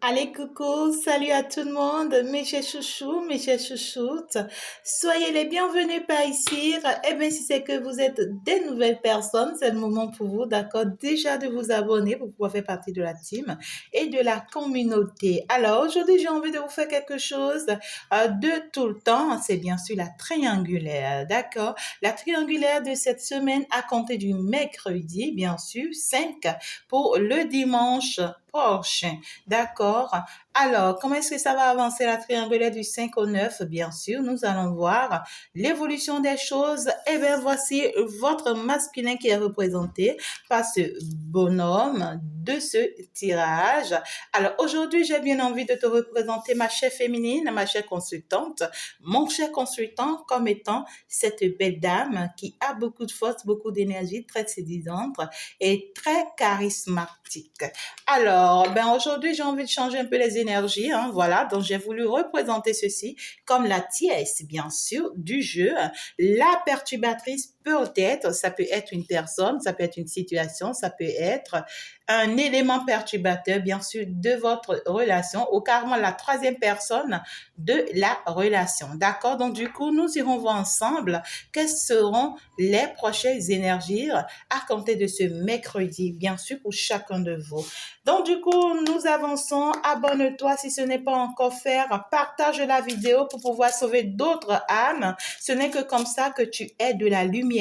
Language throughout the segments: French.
Allez, coucou, salut à tout le monde, mes chers chouchous, mes chers chouchoutes. Soyez les bienvenus par ici. Eh bien, si c'est que vous êtes des nouvelles personnes, c'est le moment pour vous, d'accord, déjà de vous abonner pour pouvoir faire partie de la team et de la communauté. Alors, aujourd'hui, j'ai envie de vous faire quelque chose de tout le temps. C'est bien sûr la triangulaire, d'accord? La triangulaire de cette semaine à compter du mercredi, bien sûr, 5 pour le dimanche prochain. D'accord. Alors, comment est-ce que ça va avancer la triangulaire du 5 au 9? Bien sûr, nous allons voir l'évolution des choses. Eh bien, voici votre masculin qui est représenté par ce bonhomme de ce tirage. Alors, aujourd'hui, j'ai bien envie de te représenter ma chère féminine, ma chère consultante, mon cher consultant comme étant cette belle dame qui a beaucoup de force, beaucoup d'énergie, très séduisante et très charismatique. Alors, ben aujourd'hui, j'ai envie de changer un peu les énergies, hein, voilà. Donc, j'ai voulu représenter ceci comme la tiesse, bien sûr, du jeu. La perturbatrice peut-être, ça peut être une personne, ça peut être une situation, ça peut être un élément perturbateur, bien sûr, de votre relation ou carrément la troisième personne de la relation. D'accord? Donc, du coup, nous irons voir ensemble quelles seront les prochaines énergies à compter de ce mercredi, bien sûr, pour chacun de vous. Donc, du coup, nous avançons. Abonne-toi si ce n'est pas encore fait. Partage la vidéo pour pouvoir sauver d'autres âmes. Ce n'est que comme ça que tu es de la lumière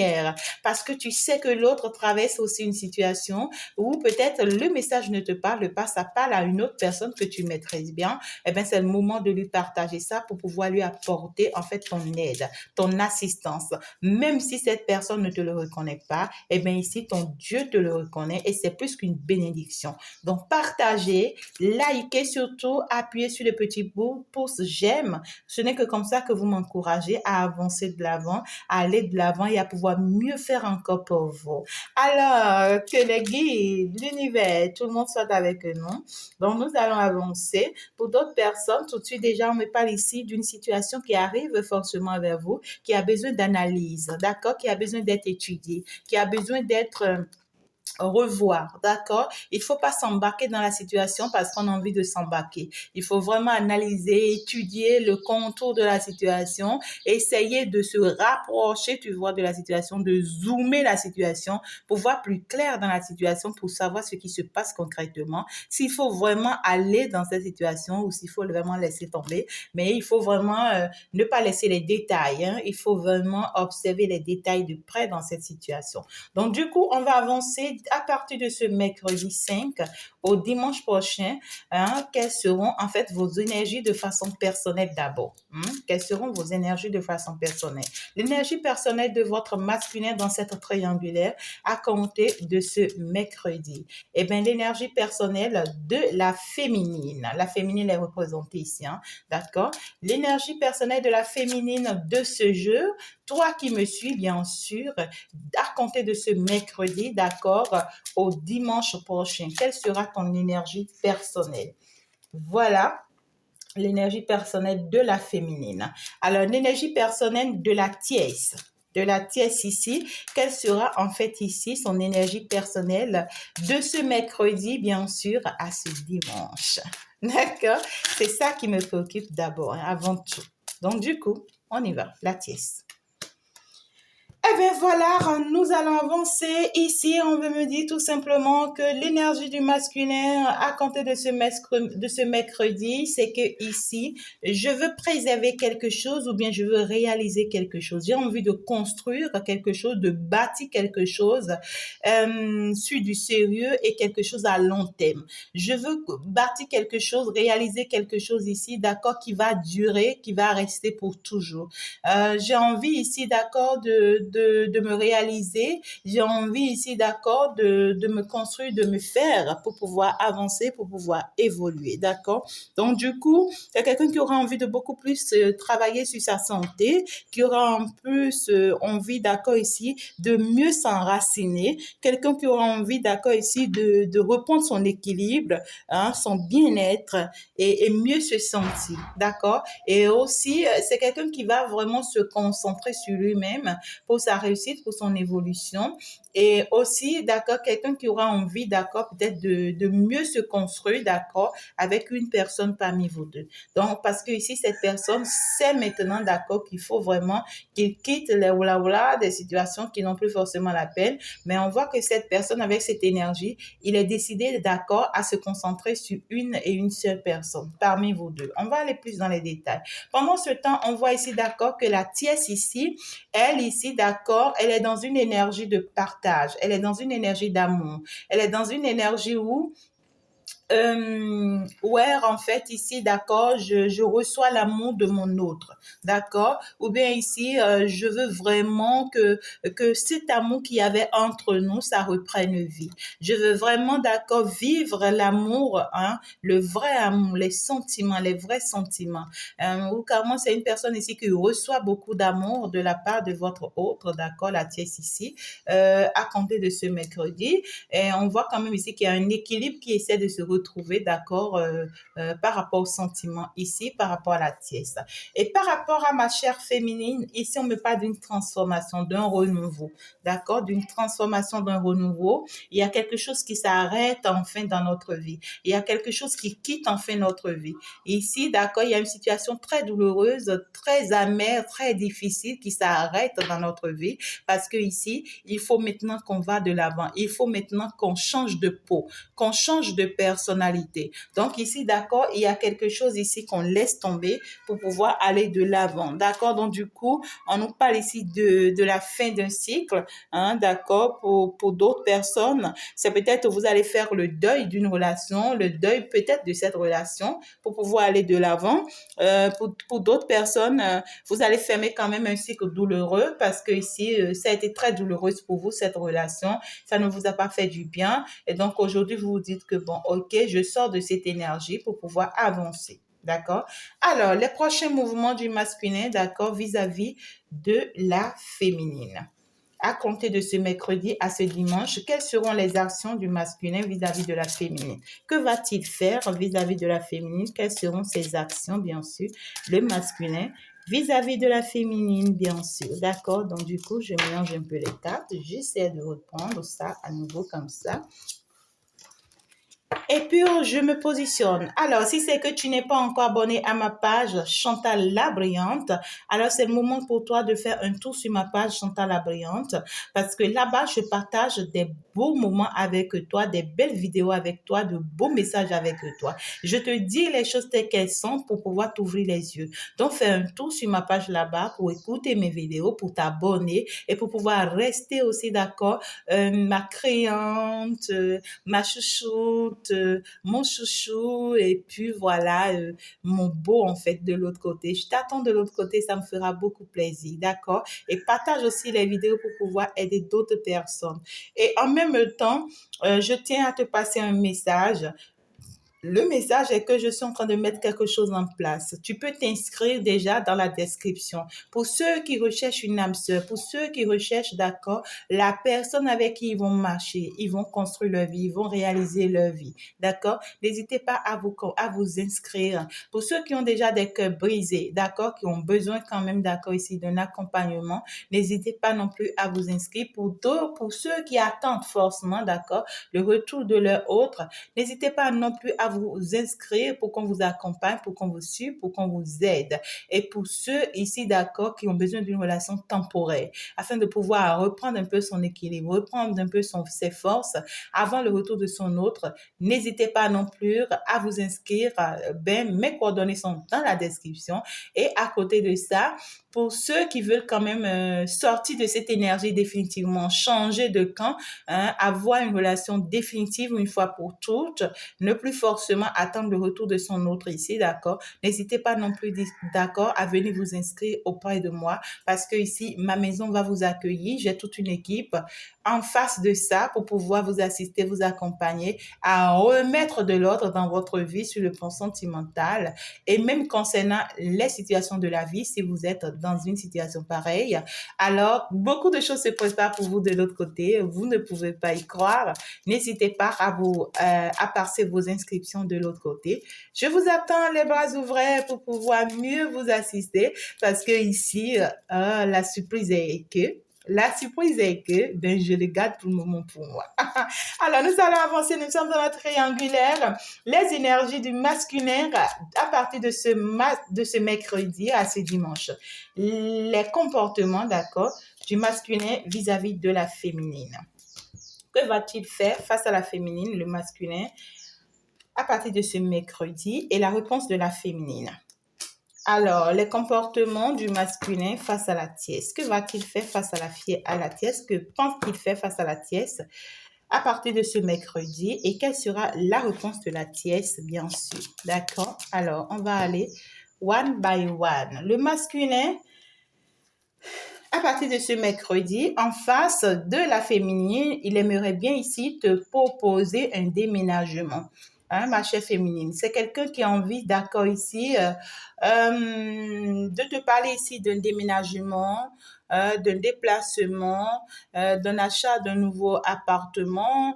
parce que tu sais que l'autre traverse aussi une situation où peut-être le message ne te parle pas, ça parle à une autre personne que tu maîtrises bien. Eh bien, c'est le moment de lui partager ça pour pouvoir lui apporter en fait ton aide, ton assistance. Même si cette personne ne te le reconnaît pas, eh bien, ici, ton Dieu te le reconnaît et c'est plus qu'une bénédiction. Donc, partagez, likez surtout, appuyez sur le petit pouce j'aime. Ce n'est que comme ça que vous m'encouragez à avancer de l'avant, à aller de l'avant et à pouvoir mieux faire encore pour vous. Alors, que les guides, l'univers, tout le monde soit avec nous. Donc, nous allons avancer. Pour d'autres personnes, tout de suite déjà, on me parle ici d'une situation qui arrive forcément vers vous, qui a besoin d'analyse, d'accord, qui a besoin d'être étudiée, qui a besoin d'être revoir, d'accord? Il faut pas s'embarquer dans la situation parce qu'on a envie de s'embarquer. Il faut vraiment analyser, étudier le contour de la situation, essayer de se rapprocher, tu vois, de la situation, de zoomer la situation pour voir plus clair dans la situation, pour savoir ce qui se passe concrètement. S'il faut vraiment aller dans cette situation ou s'il faut vraiment laisser tomber, mais il faut vraiment ne pas laisser les détails, hein. Il faut vraiment observer les détails de près dans cette situation. Donc, du coup, on va avancer à partir de ce mercredi 5 au dimanche prochain. Hein, quelles seront en fait vos énergies de façon personnelle d'abord? Quelles seront vos énergies de façon personnelle? L'énergie personnelle de votre masculin dans cette triangulaire à compter de ce mercredi. Eh bien, l'énergie personnelle de la féminine. La féminine est représentée ici, hein, d'accord? L'énergie personnelle de la féminine de ce jeu. Toi qui me suis, bien sûr, à compter de ce mercredi, d'accord, au dimanche prochain. Quelle sera ton énergie personnelle? Voilà l'énergie personnelle de la féminine. Alors, l'énergie personnelle de la tiesse. De la tiesse ici, quelle sera en fait ici son énergie personnelle de ce mercredi, bien sûr, à ce dimanche. D'accord? C'est ça qui me préoccupe d'abord, hein, avant tout. Donc, du coup, on y va, la tiesse. Eh bien voilà, nous allons avancer. Ici, on veut me dire tout simplement que l'énergie du masculin à compter de ce mercredi, c'est que ici, je veux préserver quelque chose ou bien je veux réaliser quelque chose. J'ai envie de construire quelque chose, de bâtir quelque chose sur du sérieux et quelque chose à long terme. Je veux bâtir quelque chose, réaliser quelque chose ici, d'accord, qui va durer, qui va rester pour toujours. J'ai envie ici, d'accord, de me réaliser. J'ai envie ici, d'accord, de me construire, de me faire pour pouvoir avancer, pour pouvoir évoluer, d'accord? Donc, du coup, il y a quelqu'un qui aura envie de beaucoup plus travailler sur sa santé, qui aura en plus envie, d'accord, ici, de mieux s'enraciner. Quelqu'un qui aura envie, d'accord, ici, de reprendre son équilibre, hein, son bien-être et mieux se sentir, d'accord? Et aussi, c'est quelqu'un qui va vraiment se concentrer sur lui-même pour pour sa réussite, pour son évolution. Et aussi, d'accord, quelqu'un qui aura envie, d'accord, peut-être de mieux se construire, d'accord, avec une personne parmi vous deux. Donc, parce que ici, cette personne sait maintenant, d'accord, qu'il faut vraiment qu'il quitte les oula des situations qui n'ont plus forcément la peine. Mais on voit que cette personne, avec cette énergie, il est décidé, d'accord, à se concentrer sur une et une seule personne parmi vous deux. On va aller plus dans les détails. Pendant ce temps, on voit ici, d'accord, que la tierce ici, elle ici, d'accord, elle est dans une énergie de partage. Elle est dans une énergie d'amour. Elle est dans une énergie où ouais, en fait, ici, d'accord, je reçois l'amour de mon autre, d'accord? Ou bien ici, je veux vraiment que cet amour qu'il y avait entre nous, ça reprenne vie. Je veux vraiment, d'accord, vivre l'amour, hein, le vrai amour, les sentiments, les vrais sentiments. Ou carrément, c'est une personne ici qui reçoit beaucoup d'amour de la part de votre autre, d'accord, la tierce ici, à compter de ce mercredi. Et on voit quand même ici qu'il y a un équilibre qui essaie de se retrouver, d'accord, par rapport aux sentiments ici, par rapport à la tierce. Et par rapport à ma chair féminine, ici, on me parle d'une transformation, d'un renouveau, d'accord, d'une transformation, d'un renouveau. Il y a quelque chose qui s'arrête enfin dans notre vie. Il y a quelque chose qui quitte enfin notre vie. Ici, d'accord, il y a une situation très douloureuse, très amère, très difficile qui s'arrête dans notre vie parce que ici, il faut maintenant qu'on va de l'avant. Il faut maintenant qu'on change de peau, qu'on change de personnalité. Donc ici, d'accord, il y a quelque chose ici qu'on laisse tomber pour pouvoir aller de l'avant. D'accord, donc du coup, on nous parle ici de la fin d'un cycle, hein, d'accord, pour d'autres personnes. C'est peut-être vous allez faire le deuil d'une relation, le deuil peut-être de cette relation pour pouvoir aller de l'avant. Pour d'autres personnes, vous allez fermer quand même un cycle douloureux parce que ici, ça a été très douloureux pour vous, cette relation. Ça ne vous a pas fait du bien. Et donc, aujourd'hui, vous vous dites que bon, ok, je sors de cette énergie pour pouvoir avancer. D'accord? Alors, les prochains mouvements du masculin, d'accord, vis-à-vis de la féminine. À compter de ce mercredi à ce dimanche, quelles seront les actions du masculin vis-à-vis de la féminine? Que va-t-il faire vis-à-vis de la féminine? Quelles seront ses actions, bien sûr, le masculin vis-à-vis de la féminine, bien sûr. D'accord? Donc, du coup, je mélange un peu les cartes. J'essaie de reprendre ça à nouveau comme ça. Et puis, je me positionne. Alors, si c'est que tu n'es pas encore abonné à ma page Chantal la Brillante, alors c'est le moment pour toi de faire un tour sur ma page Chantal la Brillante parce que là-bas, je partage des beaux moments avec toi, des belles vidéos avec toi, de beaux messages avec toi. Je te dis les choses telles qu'elles sont pour pouvoir t'ouvrir les yeux. Donc, fais un tour sur ma page là-bas pour écouter mes vidéos, pour t'abonner et pour pouvoir rester aussi d'accord, ma créante, ma chouchoute, mon chouchou et puis voilà, mon beau en fait de l'autre côté. Je t'attends de l'autre côté, ça me fera beaucoup plaisir, d'accord? Et partage aussi les vidéos pour pouvoir aider d'autres personnes. Et en même temps, je tiens à te passer un message. Le message est que je suis en train de mettre quelque chose en place. Tu peux t'inscrire déjà dans la description. Pour ceux qui recherchent une âme sœur, pour ceux qui recherchent, d'accord, la personne avec qui ils vont marcher, ils vont construire leur vie, ils vont réaliser leur vie, d'accord? N'hésitez pas à vous inscrire. Pour ceux qui ont déjà des cœurs brisés, d'accord, qui ont besoin quand même, d'accord, ici d'un accompagnement, n'hésitez pas non plus à vous inscrire. Pour ceux qui attendent forcément, d'accord, le retour de leur autre, n'hésitez pas non plus à vous inscrire pour qu'on vous accompagne, pour qu'on vous suive, pour qu'on vous aide. Et pour ceux ici, d'accord, qui ont besoin d'une relation temporaire, afin de pouvoir reprendre un peu son équilibre, reprendre un peu ses forces avant le retour de son autre, n'hésitez pas non plus à vous inscrire. Mes coordonnées sont dans la description. Et à côté de ça, pour ceux qui veulent quand même sortir de cette énergie définitivement, changer de camp, hein, avoir une relation définitive une fois pour toutes, ne plus forcément attendre le retour de son autre ici, d'accord? N'hésitez pas non plus, d'accord, à venir vous inscrire auprès de moi parce que ici, ma maison va vous accueillir. J'ai toute une équipe en face de ça pour pouvoir vous assister, vous accompagner à remettre de l'ordre dans votre vie sur le plan sentimental et même concernant les situations de la vie, si vous êtes dans une situation pareille. Alors, beaucoup de choses se préparent pour vous de l'autre côté. Vous ne pouvez pas y croire. N'hésitez pas à passer vos inscriptions de l'autre côté. Je vous attends les bras ouverts pour pouvoir mieux vous assister parce que ici, la surprise est que La surprise est que, ben, je le garde pour le moment pour moi. Alors, nous allons avancer. Nous sommes dans notre triangulaire. Les énergies du masculin à partir de ce mercredi à ce dimanche. Les comportements, d'accord, du masculin vis-à-vis de la féminine. Que va-t-il faire face à la féminine, le masculin, à partir de ce mercredi et la réponse de la féminine? Alors, les comportements du masculin face à la tiesse. Que va-t-il faire face à la tiesse? Que pense-t-il faire face à la tiesse à partir de ce mercredi? Et quelle sera la réponse de la tiesse, bien sûr? D'accord? Alors, on va aller one by one. Le masculin, à partir de ce mercredi, en face de la féminine, il aimerait bien ici te proposer un déménagement. Hein, ma chère féminine, c'est quelqu'un qui a envie, d'accord, ici, de te parler ici d'un déménagement, d'un déplacement, d'un achat d'un nouveau appartement.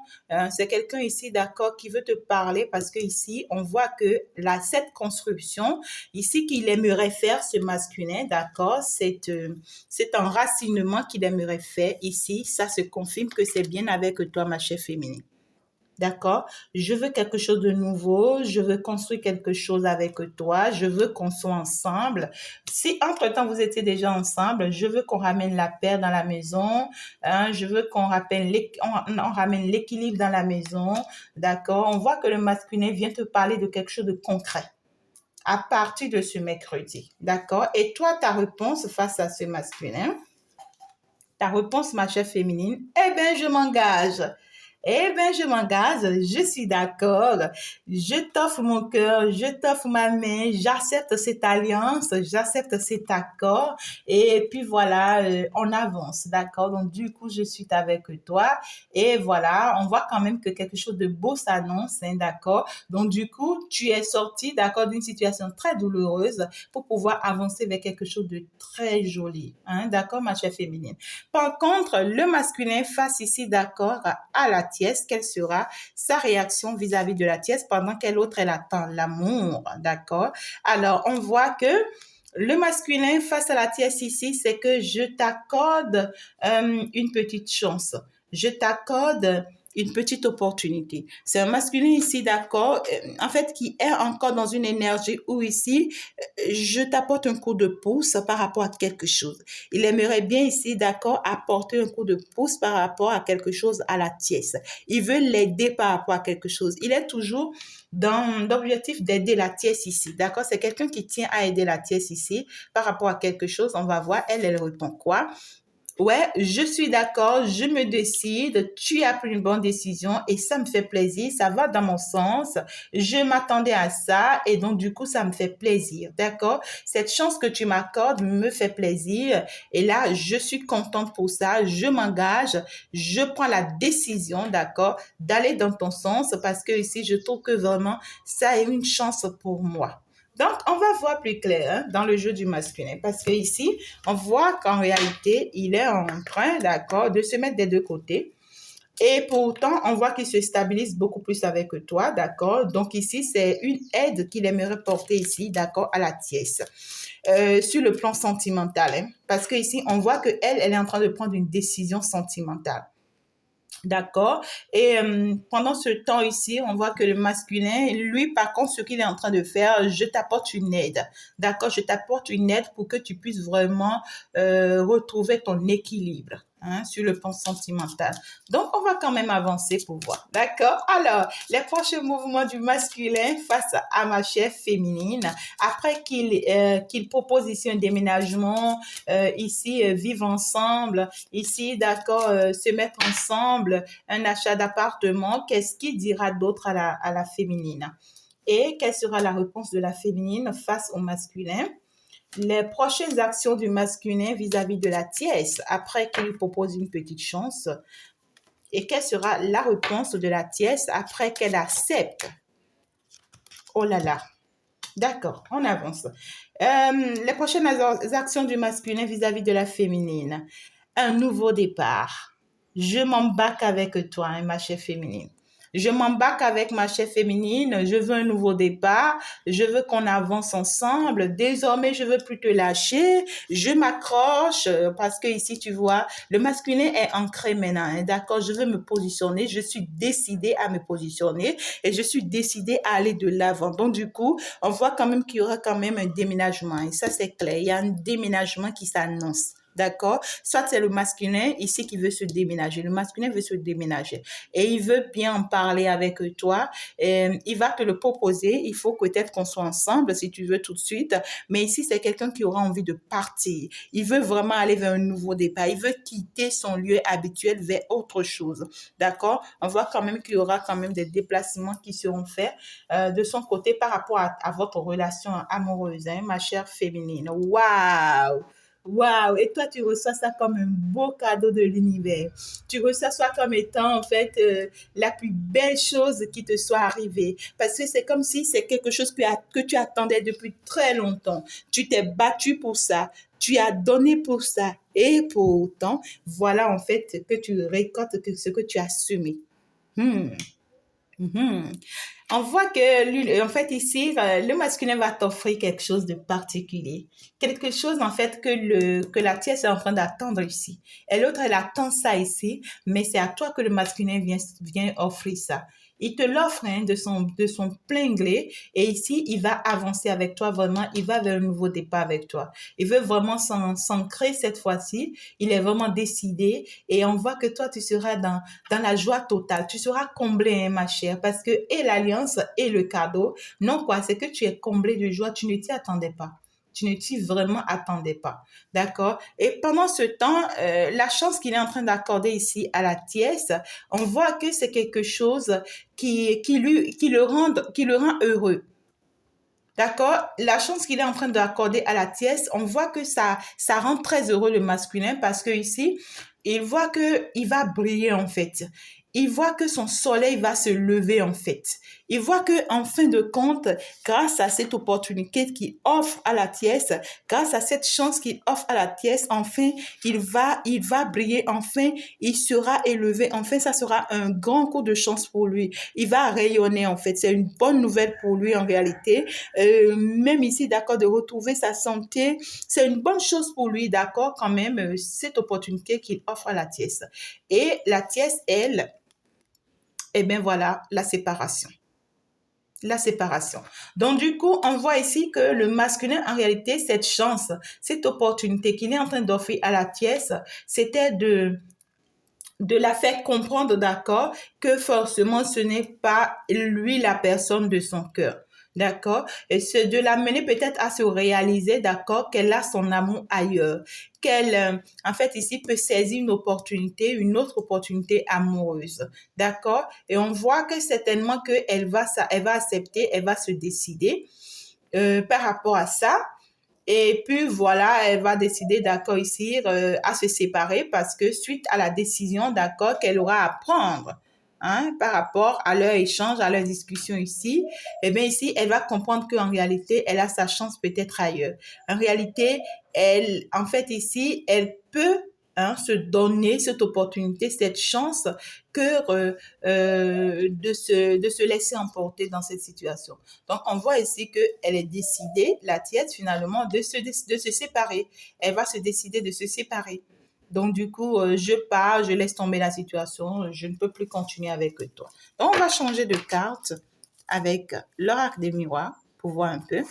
C'est quelqu'un ici, d'accord, qui veut te parler parce que ici, on voit que cette construction, ici, qu'il aimerait faire, ce masculin, d'accord, c'est un enracinement qu'il aimerait faire ici. Ça se confirme que c'est bien avec toi, ma chère féminine. D'accord? Je veux quelque chose de nouveau. Je veux construire quelque chose avec toi. Je veux qu'on soit ensemble. Si entre-temps vous étiez déjà ensemble, je veux qu'on ramène la paix dans la maison. Hein, je veux qu'on ramène l'équilibre dans la maison. D'accord? On voit que le masculin vient te parler de quelque chose de concret à partir de ce mercredi. D'accord? Et toi, ta réponse face à ce masculin, ta réponse, ma chère féminine, eh bien, je m'engage. Eh bien, je m'engage, je suis d'accord. Je t'offre mon cœur, je t'offre ma main, j'accepte cette alliance, j'accepte cet accord. Et puis voilà, on avance, d'accord? Donc, du coup, je suis avec toi. Et voilà, on voit quand même que quelque chose de beau s'annonce, hein, d'accord? Donc, du coup, tu es sorti, d'accord, d'une situation très douloureuse pour pouvoir avancer vers quelque chose de très joli, hein, d'accord, ma chère féminine? Par contre, le masculin face ici, d'accord, à la tiesse, quelle sera sa réaction vis-à-vis de la tiesse pendant qu'elle autre, elle attend l'amour, d'accord? Alors, on voit que le masculin face à la tiesse ici, c'est que je t'accorde une petite chance. Je t'accorde une petite opportunité. C'est un masculin ici, d'accord, en fait, qui est encore dans une énergie où ici, je t'apporte un coup de pouce par rapport à quelque chose. Il aimerait bien ici, d'accord, apporter un coup de pouce par rapport à quelque chose à la tiesse. Il veut l'aider par rapport à quelque chose. Il est toujours dans l'objectif d'aider la tiesse ici, d'accord? C'est quelqu'un qui tient à aider la tiesse ici par rapport à quelque chose. On va voir, elle répond quoi? Ouais, je suis d'accord, je me décide, tu as pris une bonne décision et ça me fait plaisir, ça va dans mon sens, je m'attendais à ça et donc du coup ça me fait plaisir, d'accord? Cette chance que tu m'accordes me fait plaisir et là je suis contente pour ça, je m'engage, je prends la décision, d'accord, d'aller dans ton sens parce que ici je trouve que vraiment ça est une chance pour moi. Donc, on va voir plus clair hein, dans le jeu du masculin parce que ici, on voit qu'en réalité, il est en train, d'accord, de se mettre des deux côtés. Et pourtant, on voit qu'il se stabilise beaucoup plus avec toi, d'accord? Donc ici, c'est une aide qu'il aimerait porter ici, d'accord, à la tiesse. Sur le plan sentimental, hein, parce que ici, on voit qu'elle, elle est en train de prendre une décision sentimentale. D'accord? Et pendant ce temps ici, on voit que le masculin, lui, par contre, ce qu'il est en train de faire, je t'apporte une aide. D'accord? Je t'apporte une aide pour que tu puisses vraiment retrouver ton équilibre. Hein, sur le plan sentimental. Donc, on va quand même avancer pour voir. D'accord? Alors, les prochains mouvements du masculin face à ma chère féminine, après qu'il propose ici un déménagement, ici vivre ensemble, ici, d'accord, se mettre ensemble, un achat d'appartement, qu'est-ce qu'il dira d'autre à la féminine? Et quelle sera la réponse de la féminine face au masculin? Les prochaines actions du masculin vis-à-vis de la tiesse après qu'il lui propose une petite chance et quelle sera la réponse de la tiesse après qu'elle accepte. Oh là là. D'accord, on avance. Les prochaines actions du masculin vis-à-vis de la féminine. Un nouveau départ. Je m'embarque avec toi, hein, ma chère féminine. Je m'embarque avec ma chef féminine, je veux un nouveau départ, je veux qu'on avance ensemble. Désormais, je veux plus te lâcher, je m'accroche parce que ici, tu vois, le masculin est ancré maintenant, hein, d'accord? Je veux me positionner, je suis décidée à me positionner et je suis décidée à aller de l'avant. Donc, du coup, on voit quand même qu'il y aura quand même un déménagement et ça, c'est clair. Il y a un déménagement qui s'annonce. D'accord? Soit c'est le masculin ici qui veut se déménager. Le masculin veut se déménager et il veut bien en parler avec toi. Il va te le proposer. Il faut peut-être qu'on soit ensemble si tu veux tout de suite. Mais ici, c'est quelqu'un qui aura envie de partir. Il veut vraiment aller vers un nouveau départ. Il veut quitter son lieu habituel vers autre chose. D'accord? On voit quand même qu'il y aura quand même des déplacements qui seront faits de son côté par rapport à votre relation amoureuse, hein, ma chère féminine. Waouh! Waouh! Et toi, tu reçois ça comme un beau cadeau de l'univers. Tu reçois ça comme étant, en fait, la plus belle chose qui te soit arrivée. Parce que c'est comme si c'est quelque chose que tu attendais depuis très longtemps. Tu t'es battu pour ça. Tu as donné pour ça. Et pour autant, voilà, en fait, que tu récoltes ce que tu as semé. Hmm. Mhm. On voit que, en fait, ici, le masculin va t'offrir quelque chose de particulier. Quelque chose, en fait, que la tierce est en train d'attendre ici. Et l'autre, elle attend ça ici, mais c'est à toi que le masculin vient offrir ça. Il te l'offre hein, de son plein gré et ici, il va avancer avec toi vraiment, il va vers un nouveau départ avec toi. Il veut vraiment s'ancrer cette fois-ci, il est vraiment décidé et on voit que toi, tu seras dans la joie totale. Tu seras comblé, hein, ma chère, parce que et l'alliance et le cadeau, non quoi, c'est que tu es comblé de joie, tu ne t'y attendais pas. Tu ne t'y vraiment attendais pas. D'accord? Et pendant ce temps, la chance qu'il est en train d'accorder ici à la tiesse, on voit que c'est quelque chose qui le rend heureux. D'accord? La chance qu'il est en train d'accorder à la tiesse, on voit que ça rend très heureux le masculin parce que ici, il voit que il va briller en fait. Il voit que son soleil va se lever en fait. Il voit que en fin de compte, grâce à cette opportunité qu'il offre à la tiesse, grâce à cette chance qu'il offre à la tiesse, enfin, il va briller, enfin, il sera élevé, enfin, ça sera un grand coup de chance pour lui. Il va rayonner en fait. C'est une bonne nouvelle pour lui en réalité même ici, d'accord, de retrouver sa santé, c'est une bonne chose pour lui, d'accord, quand même, cette opportunité qu'il offre à la tiesse. Et la tiesse, elle, eh bien voilà, la séparation. La séparation. Donc, du coup, on voit ici que le masculin, en réalité, cette chance, cette opportunité qu'il est en train d'offrir à la tiesse, c'était de la faire comprendre, d'accord, que forcément ce n'est pas lui la personne de son cœur. D'accord? Et c'est de l'amener peut-être à se réaliser, d'accord, qu'elle a son amour ailleurs. Qu'elle, en fait, ici, peut saisir une autre opportunité amoureuse. D'accord? Et on voit que certainement elle va accepter, elle va se décider par rapport à ça. Et puis voilà, elle va décider, d'accord, ici, à se séparer parce que suite à la décision, d'accord, qu'elle aura à prendre, hein, par rapport à leur échange, à leur discussion ici, eh bien ici, elle va comprendre qu'en réalité, elle a sa chance peut-être ailleurs. En réalité, en fait, ici, elle peut hein, se donner cette opportunité, cette chance que de se laisser emporter dans cette situation. Donc, on voit ici qu'elle est décidée, la tiède, finalement, de se séparer. Elle va se décider de se séparer. Donc, du coup, je pars, je laisse tomber la situation, je ne peux plus continuer avec toi. Donc, on va changer de carte avec l'oracle des miroirs pour voir un peu.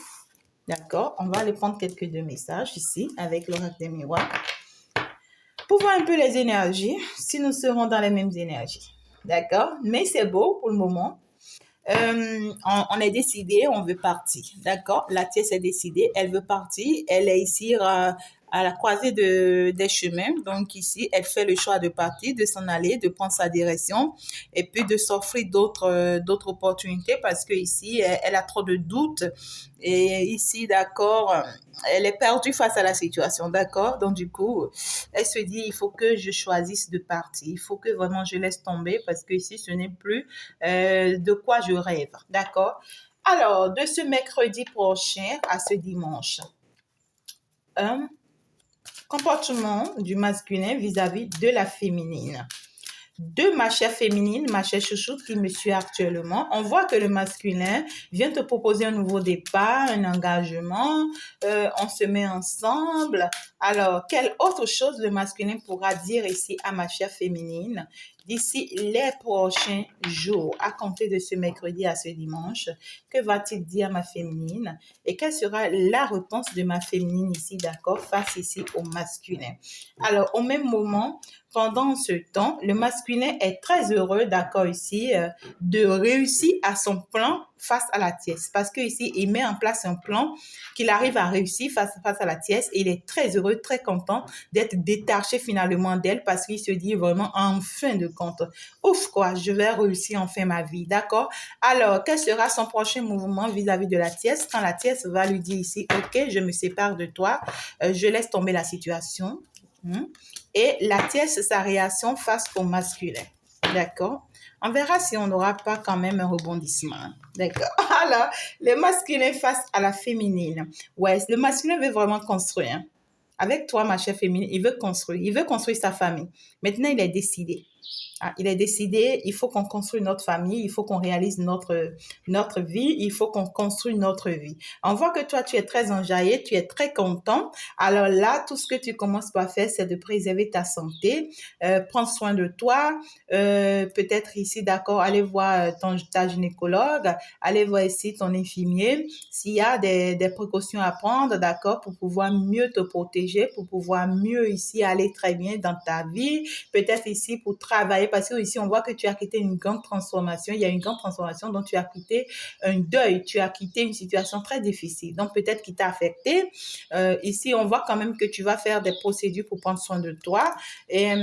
D'accord? On va aller prendre quelques deux messages ici avec l'oracle des miroirs pour voir un peu les énergies, si nous serons dans les mêmes énergies. D'accord? Mais c'est beau pour le moment. On est décidé, on veut partir. D'accord? La tiesse est décidée, elle veut partir. Elle est ici à la croisée des chemins. Donc ici, elle fait le choix de partir, de s'en aller, de prendre sa direction et puis de s'offrir d'autres opportunités parce que ici, elle a trop de doutes. Et ici, d'accord, elle est perdue face à la situation, d'accord? Donc, du coup, elle se dit, il faut que je choisisse de partir. Il faut que vraiment je laisse tomber parce que ici, ce n'est plus de quoi je rêve, d'accord? Alors, de ce mercredi prochain à ce dimanche, comportement du masculin vis-à-vis de la féminine. de ma chère féminine, ma chère chouchoute qui me suit actuellement. On voit que le masculin vient te proposer un nouveau départ, un engagement, on se met ensemble. Alors, quelle autre chose le masculin pourra dire ici à ma chère féminine d'ici les prochains jours, à compter de ce mercredi à ce dimanche? Que va-t-il dire à ma féminine? Et quelle sera la réponse de ma féminine ici, d'accord, face ici au masculin? Alors, au même moment, pendant ce temps, le masculin est très heureux, d'accord, ici, de réussir à son plan face à la tiesse. Parce que ici, il met en place un plan qu'il arrive à réussir face à la tiesse. Et il est très heureux, très content d'être détaché finalement d'elle parce qu'il se dit vraiment en fin de compte, ouf quoi, je vais réussir enfin ma vie, d'accord? Alors, quel sera son prochain mouvement vis-à-vis de la tiesse quand la tiesse va lui dire ici, ok, je me sépare de toi, je laisse tomber la situation. Et la tiesse, sa réaction face au masculin. D'accord? On verra si on n'aura pas quand même un rebondissement. D'accord? Alors, le masculin face à la féminine. Ouais, le masculin veut vraiment construire. Avec toi, ma chère féminine, il veut construire. Il veut construire sa famille. Maintenant, il est décidé. Ah, il est décidé, il faut qu'on construise notre famille, il faut qu'on réalise notre vie, il faut qu'on construise notre vie. On voit que toi, tu es très enjaillé, tu es très content. Alors là, tout ce que tu commences par faire, c'est de préserver ta santé, prendre soin de toi, peut-être ici, d'accord, aller voir ta gynécologue, aller voir ici ton infirmier, s'il y a des précautions à prendre, d'accord, pour pouvoir mieux te protéger, pour pouvoir mieux ici aller très bien dans ta vie, peut-être ici pour travailler, parce que ici on voit que tu as quitté une grande transformation, il y a une grande transformation, donc tu as quitté un deuil, tu as quitté une situation très difficile, donc peut-être qui t'a affecté. Ici on voit quand même que tu vas faire des procédures pour prendre soin de toi, et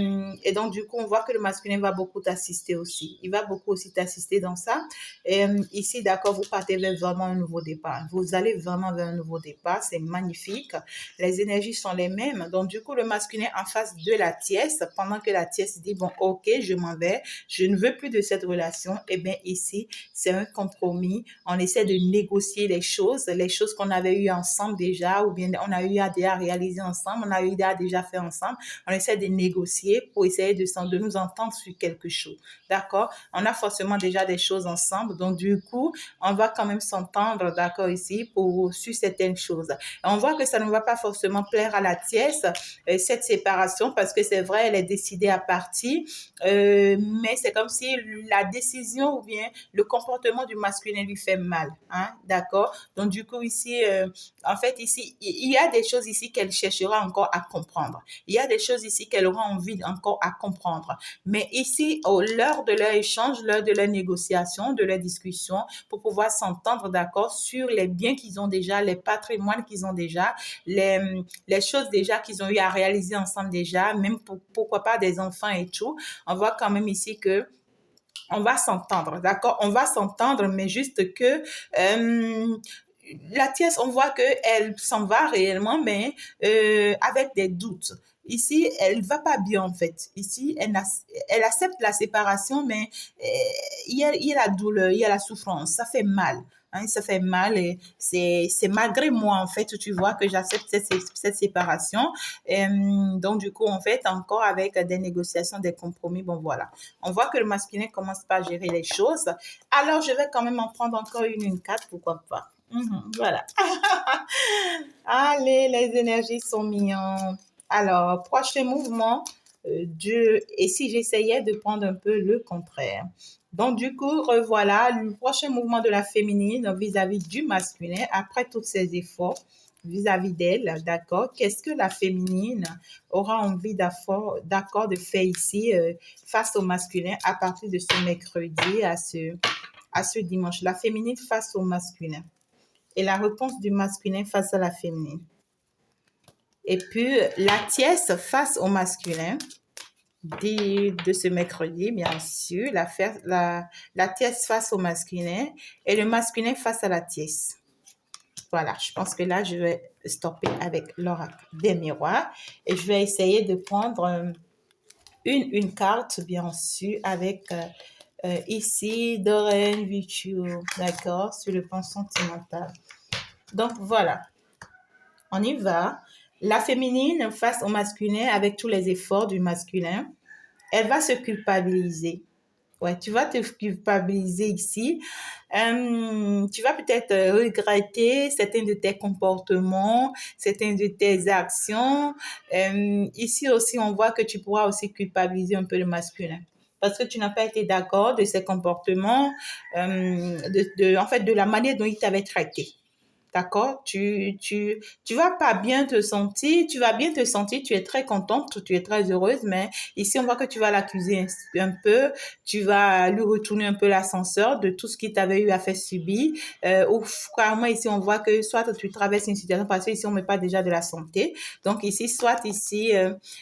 donc du coup on voit que le masculin va beaucoup t'assister aussi, il va beaucoup aussi t'assister dans ça. Et ici d'accord, vous partez vers vraiment un nouveau départ, vous allez vraiment vers un nouveau départ, c'est magnifique, les énergies sont les mêmes, donc du coup le masculin en face de la tiesse, pendant que la tiesse dit bon ok, je m'en vais, je ne veux plus de cette relation, et bien ici c'est un compromis, on essaie de négocier les choses qu'on avait eues ensemble déjà, ou bien on a eu à déjà réaliser ensemble, on a eu à déjà faire ensemble, on essaie de négocier pour essayer de nous entendre sur quelque chose, d'accord? On a forcément déjà des choses ensemble, donc du coup on va quand même s'entendre, d'accord, ici sur certaines choses. On voit que ça ne va pas forcément plaire à la tiesse, cette séparation, parce que c'est vrai, elle est décidée à partir, mais c'est comme si la décision ou bien le comportement du masculin lui fait mal, hein, d'accord? Donc du coup ici, en fait ici, il y a des choses ici qu'elle cherchera encore à comprendre. Il y a des choses ici qu'elle aura envie encore à comprendre. Mais ici, l'heure de leur échange, l'heure de leur négociation, de leur discussion, pour pouvoir s'entendre d'accord sur les biens qu'ils ont déjà, les patrimoines qu'ils ont déjà, les choses déjà qu'ils ont eu à réaliser ensemble déjà, même pourquoi pas des enfants et tout. On voit quand même ici que on va s'entendre, d'accord? On va s'entendre, mais juste que la tiesse, on voit qu'elle s'en va réellement, mais avec des doutes. Ici, elle va pas bien en fait. Ici, elle accepte la séparation, mais il y a la douleur, il y a la souffrance, ça fait mal. Hein, ça fait mal et c'est malgré moi en fait, tu vois, que j'accepte cette séparation. Donc du coup, en fait, encore avec des négociations, des compromis, bon voilà. On voit que le masculin commence pas à gérer les choses. Alors, je vais quand même en prendre encore une carte, pourquoi pas. Voilà. Allez, les énergies sont mignonnes. Alors, prochain mouvement, et si j'essayais de prendre un peu le contraire. Donc, du coup, revoilà le prochain mouvement de la féminine vis-à-vis du masculin, après tous ces efforts vis-à-vis d'elle, d'accord? Qu'est-ce que la féminine aura envie d'accord de faire ici face au masculin à partir de ce mercredi à ce dimanche? La féminine face au masculin et la réponse du masculin face à la féminine. Et puis, la tiesse face au masculin de ce mercredi, bien sûr, la tiesse face au masculin et le masculin face à la tiesse. Voilà, je pense que là, je vais stopper avec l'oracle des miroirs et je vais essayer de prendre une carte, bien sûr, avec ici, Doreen Virtue, d'accord, sur le plan sentimental. Donc, voilà, on y va. La féminine face au masculin avec tous les efforts du masculin. elle va se culpabiliser. Ouais, tu vas te culpabiliser ici. Tu vas peut-être regretter certains de tes comportements, certaines de tes actions. Ici aussi, on voit que tu pourras aussi culpabiliser un peu le masculin. Parce que tu n'as pas été d'accord de ses comportements, en fait, de la manière dont il t'avait traité. D'accord? Tu vas pas bien te sentir, tu vas bien te sentir, tu es très contente, tu es très heureuse, mais ici, on voit que tu vas l'accuser un peu, tu vas lui retourner un peu l'ascenseur de tout ce qu'il t'avait eu à faire subir, ou carrément ici, on voit que soit tu traverses une situation, parce que ici, on met pas déjà de la santé. Donc ici, soit ici,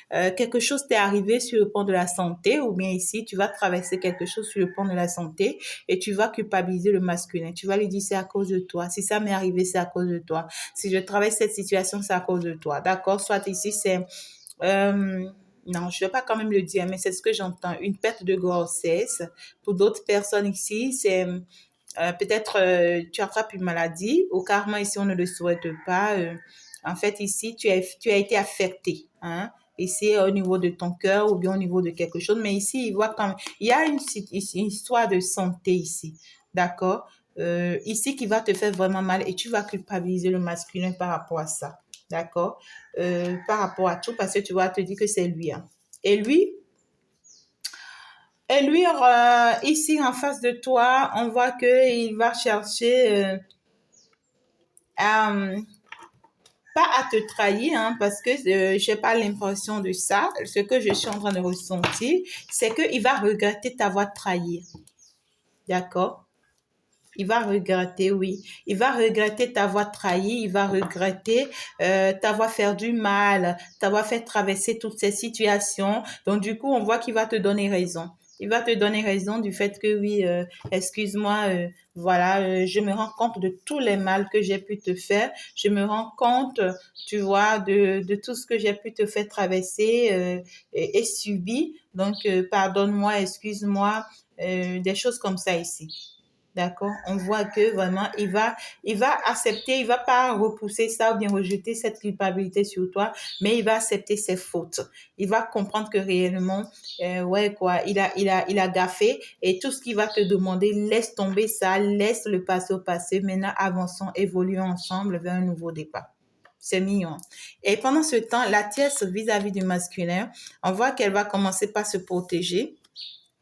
quelque chose t'est arrivé sur le plan de la santé, ou bien ici, tu vas traverser quelque chose sur le plan de la santé et tu vas culpabiliser le masculin. Tu vas lui dire, c'est à cause de toi. Si ça m'est arrivé, c'est à cause de toi. Si je traverse cette situation, c'est à cause de toi. D'accord? Soit ici, c'est... non, je ne vais pas quand même le dire, mais c'est ce que j'entends. Une perte de grossesse. Pour d'autres personnes ici, c'est peut-être tu attrapes une maladie ou carrément ici, on ne le souhaite pas. En fait, ici, tu as été affecté. Hein? Ici, au niveau de ton cœur ou bien au niveau de quelque chose. Mais ici, il voit quand même, il y a une histoire de santé ici. D'accord? Ici, qui va te faire vraiment mal et tu vas culpabiliser le masculin par rapport à ça. D'accord? Par rapport à tout, parce que tu vas te dire que c'est lui. Hein. Et lui, ici en face de toi, on voit qu'il va chercher à, pas à te trahir, hein, parce que j'ai pas l'impression de ça. Ce que je suis en train de ressentir, c'est qu'il va regretter t'avoir trahi. D'accord? Il va regretter, oui. Il va regretter t'avoir trahi, il va regretter t'avoir fait du mal, t'avoir fait traverser toutes ces situations. Donc, du coup, on voit qu'il va te donner raison. Il va te donner raison du fait que oui, excuse-moi, voilà, je me rends compte de tous les mal que j'ai pu te faire. Je me rends compte, tu vois, de tout ce que j'ai pu te faire traverser et subir. Donc, pardonne-moi, excuse-moi, des choses comme ça ici. D'accord? On voit que vraiment, il va accepter, il va pas repousser ça ou bien rejeter cette culpabilité sur toi, mais il va accepter ses fautes. Il va comprendre que réellement, ouais, quoi, il a gaffé et tout ce qu'il va te demander, laisse tomber ça, laisse le passé au passé. Maintenant, avançons, évoluons ensemble vers un nouveau départ. C'est mignon. Et pendant ce temps, la tierce vis-à-vis du masculin, on voit qu'elle va commencer par se protéger,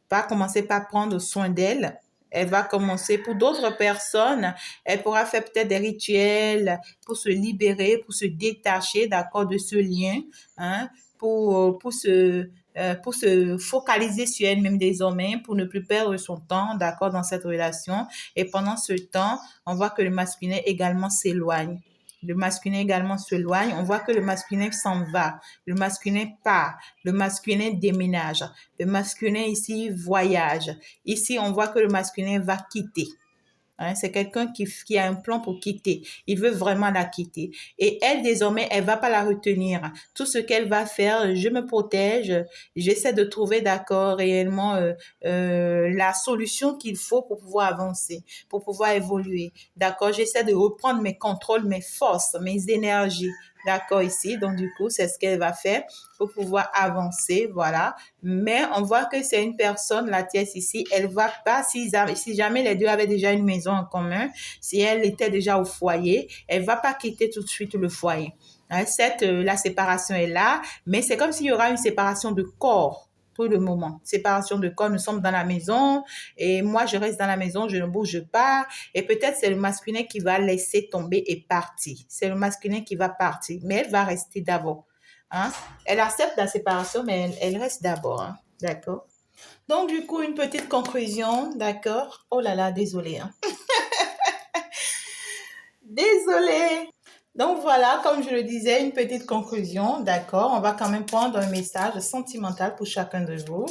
va commencer par prendre soin d'elle. Elle va commencer, pour d'autres personnes, elle pourra faire peut-être des rituels pour se libérer, pour se détacher, d'accord, de ce lien, hein, pour se focaliser sur elle-même désormais, pour ne plus perdre son temps, d'accord, dans cette relation. Et pendant ce temps, on voit que le masculin également s'éloigne. Le masculin également s'éloigne. On voit que le masculin s'en va. Le masculin part. Le masculin déménage. Le masculin ici voyage. Ici, on voit que le masculin va quitter. Hein, c'est quelqu'un qui a un plan pour quitter. Il veut vraiment la quitter. Et elle, désormais, elle va pas la retenir. Tout ce qu'elle va faire, je me protège. J'essaie de trouver, d'accord, réellement la solution qu'il faut pour pouvoir avancer, pour pouvoir évoluer. D'accord, j'essaie de reprendre mes contrôles, mes forces, mes énergies. D'accord, ici. Donc, du coup, c'est ce qu'elle va faire pour pouvoir avancer. Voilà. Mais on voit que c'est une personne, la tierce ici, elle va pas, si jamais les deux avaient déjà une maison en commun, si elle était déjà au foyer, elle va pas quitter tout de suite le foyer. Hein, la séparation est là, mais c'est comme s'il y aura une séparation de corps pour le moment. Séparation de corps, nous sommes dans la maison et moi je reste dans la maison, je ne bouge pas et peut-être c'est le masculin qui va laisser tomber et partir. C'est le masculin qui va partir, mais elle va rester d'abord. Hein? Elle accepte la séparation, mais elle reste d'abord. Hein? D'accord? Donc, du coup, une petite conclusion. D'accord? Oh là là, désolée. Hein? Désolée. Donc, voilà, comme je le disais, une petite conclusion. D'accord? On va quand même prendre un message sentimental pour chacun de vous.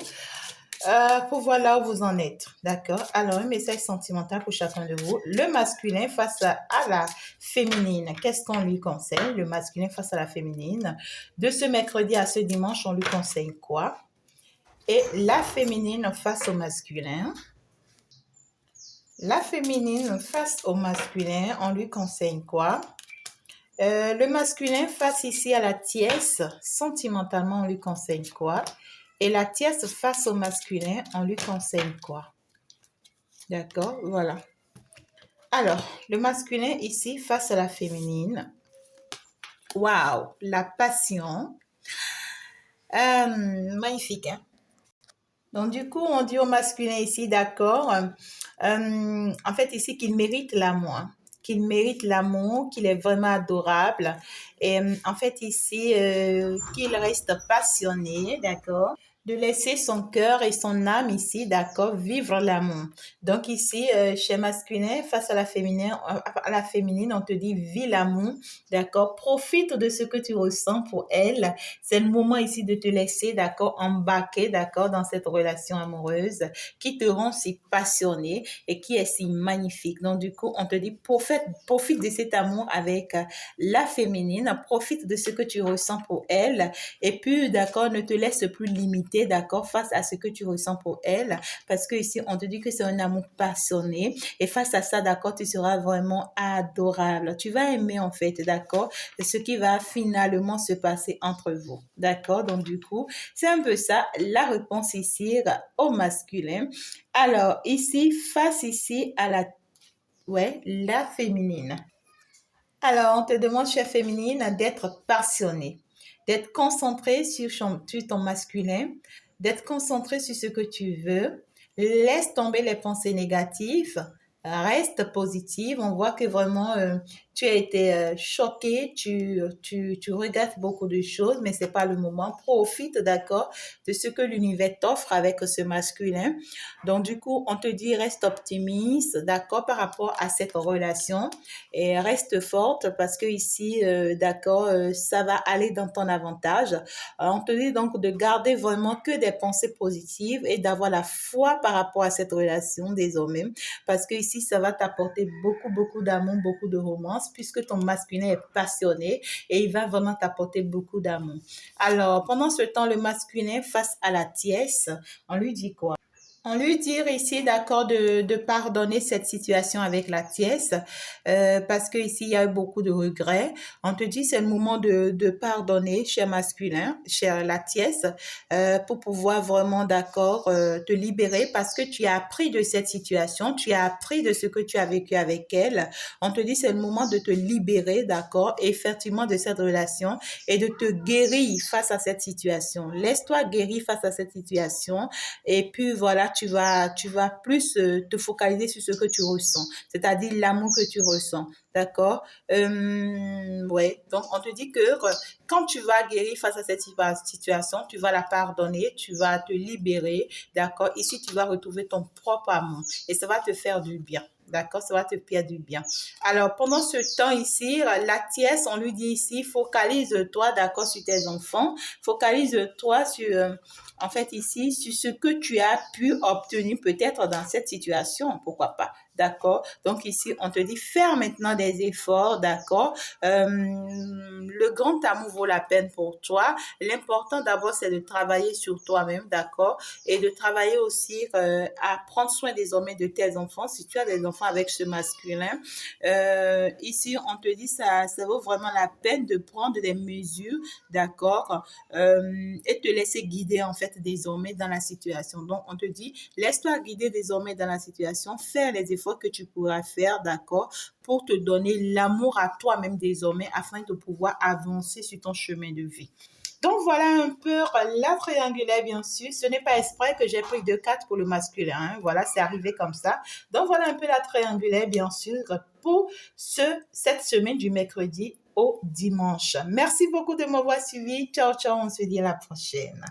Pour voir là où vous en êtes. D'accord? Alors, un message sentimental pour chacun de vous. Le masculin face à la féminine. Qu'est-ce qu'on lui conseille? Le masculin face à la féminine. De ce mercredi à ce dimanche, on lui conseille quoi? Et la féminine face au masculin. La féminine face au masculin, on lui conseille quoi? Le masculin face ici à la tierce, sentimentalement, on lui conseille quoi? Et la tierce face au masculin, on lui conseille quoi? D'accord, voilà. Alors, le masculin ici face à la féminine. Waouh, la passion. Magnifique, hein? Donc, du coup, on dit au masculin ici, d'accord, en fait, ici, qu'il mérite l'amour, hein. Qu'il mérite l'amour, qu'il est vraiment adorable. Et en fait, ici, qu'il reste passionné, d'accord, de laisser son cœur et son âme ici, d'accord, vivre l'amour. Donc ici, chez masculin, face à la féminine, on te dit, vis l'amour, d'accord, profite de ce que tu ressens pour elle. C'est le moment ici de te laisser, d'accord, embarquer, d'accord, dans cette relation amoureuse qui te rend si passionné et qui est si magnifique. Donc, du coup, on te dit, profite de cet amour avec la féminine, profite de ce que tu ressens pour elle et puis, d'accord, ne te laisse plus limiter, d'accord, face à ce que tu ressens pour elle parce que ici, on te dit que c'est un amour passionné et face à ça, d'accord, tu seras vraiment adorable. Tu vas aimer, en fait, d'accord, ce qui va finalement se passer entre vous. D'accord? Donc, du coup, c'est un peu ça, la réponse ici au masculin. Alors, ici, face ici à la féminine. Alors, on te demande, chère féminine, d'être passionnée, d'être concentrée sur ton masculin, d'être concentrée sur ce que tu veux. Laisse tomber les pensées négatives. Reste positive. On voit que vraiment, tu as été choquée, tu regrettes beaucoup de choses, mais c'est pas le moment. Profite, d'accord, de ce que l'univers t'offre avec ce masculin. Donc, du coup, on te dit, reste optimiste, d'accord, par rapport à cette relation et reste forte parce que ici, d'accord, ça va aller dans ton avantage. On te dit donc de garder vraiment que des pensées positives et d'avoir la foi par rapport à cette relation désormais parce que ici, ça va t'apporter beaucoup, beaucoup d'amour, beaucoup de romance puisque ton masculin est passionné et il va vraiment t'apporter beaucoup d'amour. Alors, pendant ce temps, le masculin face à la tièce, on lui dit quoi? On lui dit ici, d'accord, de pardonner cette situation avec la tièce, parce que ici il y a eu beaucoup de regrets. On te dit, c'est le moment de pardonner, cher masculin, cher la tièce, pour pouvoir vraiment, d'accord, te libérer parce que tu as appris de cette situation, tu as appris de ce que tu as vécu avec elle. On te dit, c'est le moment de te libérer, d'accord, effectivement de cette relation et de te guérir face à cette situation. Laisse-toi guérir face à cette situation et puis voilà, tu vas plus te focaliser sur ce que tu ressens, c'est-à-dire l'amour que tu ressens. D'accord? Ouais. Donc, on te dit que quand tu vas guérir face à cette situation, tu vas la pardonner, tu vas te libérer. D'accord? Ici, tu vas retrouver ton propre amour et ça va te faire du bien. D'accord? Ça va te faire du bien. Alors, pendant ce temps ici, la tièce, on lui dit ici, focalise-toi, d'accord, sur tes enfants. Focalise-toi sur, en fait, ici, sur ce que tu as pu obtenir peut-être dans cette situation. Pourquoi pas? D'accord? Donc ici, on te dit, faire maintenant des efforts, d'accord? Le grand amour vaut la peine pour toi. L'important d'abord, c'est de travailler sur toi-même, d'accord? Et de travailler aussi à prendre soin désormais de tes enfants. Si tu as des enfants avec ce masculin, ici, on te dit, ça vaut vraiment la peine de prendre des mesures, d'accord? Et te laisser guider en fait désormais dans la situation. Donc, on te dit, laisse-toi guider désormais dans la situation, faire les efforts que tu pourras faire, d'accord, pour te donner l'amour à toi-même désormais afin de pouvoir avancer sur ton chemin de vie. Donc voilà un peu la triangulaire, bien sûr. Ce n'est pas exprès que j'ai pris 2 4 pour le masculin, hein. Voilà, c'est arrivé comme ça. Donc voilà un peu la triangulaire, bien sûr, pour cette semaine du mercredi au dimanche. Merci beaucoup de m'avoir suivi. Ciao, ciao, on se dit à la prochaine.